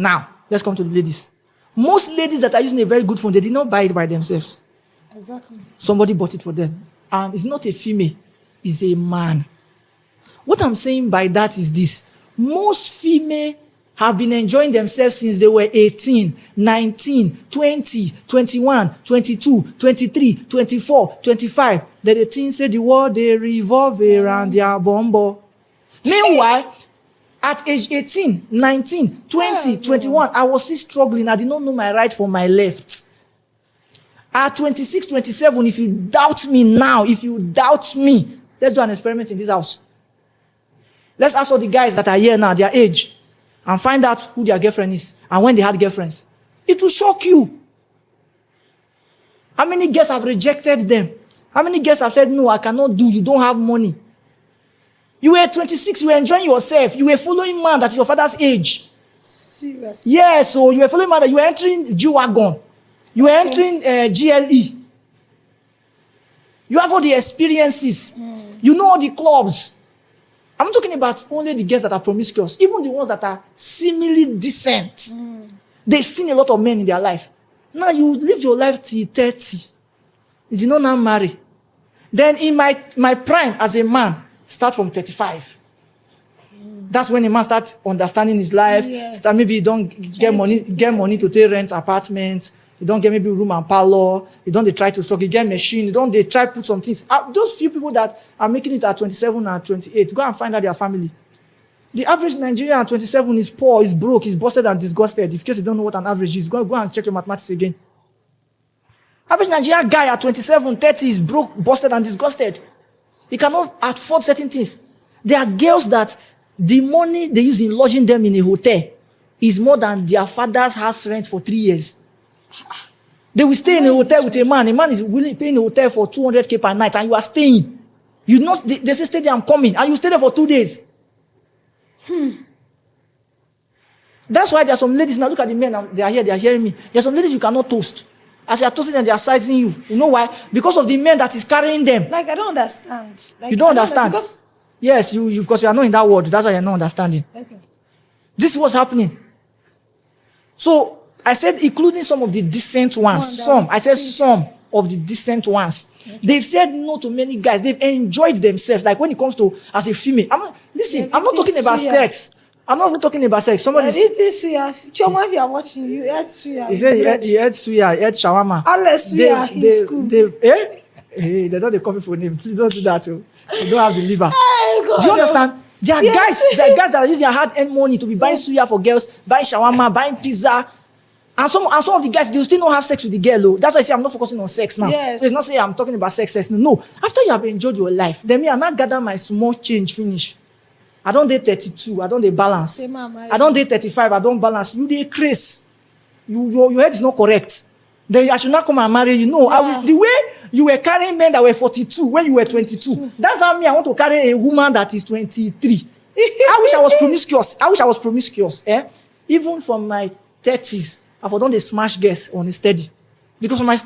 Now, let's come to the ladies. Most ladies that are using a very good phone, they did not buy it by themselves. Exactly. Somebody bought it for them. And it's not a female, it's a man. What I'm saying by that is this. Most female have been enjoying themselves since they were 18, 19, 20, 21, 22, 23, 24, 25. Then the teens say the world, they revolve around their bumbo. Meanwhile, at age 18, 19, 20, 21, I was still struggling. I did not know my right from my left. At 26, 27, if you doubt me now, let's do an experiment in this house. Let's ask all the guys that are here now, their age, and find out who their girlfriend is and when they had girlfriends. It will shock you. How many girls have rejected them? How many girls have said, no, I cannot do, you don't have money. You were 26, you were enjoying yourself. You were following man that is your father's age. Seriously? Yeah, so you were following man that you were entering G-Wagon. You were entering GLE. You have all the experiences. You know all the clubs. I'm not talking about only the girls that are promiscuous. Even the ones that are seemingly decent. They've seen a lot of men in their life. Now you live your life till 30. You did not now marry. Then in my prime as a man, start from 35. That's when a man starts understanding his life. Yeah. Start, maybe you don't get money to take rent apartments. You don't get maybe room and parlor. You don't try to stock. You get machine. You don't try put some things. Those few people that are making it at 27 and 28, go and find out their family. The average Nigerian at 27 is poor, is broke, is busted and disgusted. In case you don't know what an average is, go and check your mathematics again. Average Nigerian guy at 27, 30 is broke, busted and disgusted. He cannot afford certain things. There are girls that the money they use in lodging them in a hotel is more than their father's house rent for 3 years. They will stay in a hotel with a man. A man is willing paying a hotel for 200K per night, and you are staying. They say, stay there, I'm coming, and you stay there for 2 days. That's why there are some ladies, now look at the men, they are here, they are hearing me. There are some ladies you cannot toast. As you are toasting them, they are sizing you. You know why? Because of the men that is carrying them. Like, I don't understand. Like, You don't understand? Because... Yes, because you are not in that world. That's why you're not understanding. Okay. This is what's happening. So, I said including some of the decent ones. Some of the decent ones. Okay. They've said no to many guys. They've enjoyed themselves. Like when it comes to, as a female. I'm not talking about sex. I'm not even talking about sex. Somebody Choma, if you are watching, you ate suya. He said he ate suya, he ate shawarma. Alex suya in school. They don't have copy for name. Please don't do that. Too. They don't have the liver. Do you understand? There are guys that are using their hard-earned money to be buying suya for girls, buying shawarma, buying pizza. And some of the guys, they still don't have sex with the girl. Though. That's why I say I'm not focusing on sex now. Yes. It's not saying I'm talking about sex. No. After you have enjoyed your life, then I now gather my small change, finish. I don't date 32. I don't date balance. I don't date 35. I don't balance. You date craze. Your head is not correct. Then I should not come and marry you. No, the way you were carrying men that were 42 when you were 22. That's how I want to carry a woman that is 23. I wish I was promiscuous. Even from my 30s, I've done the smash girls on a steady. Because of my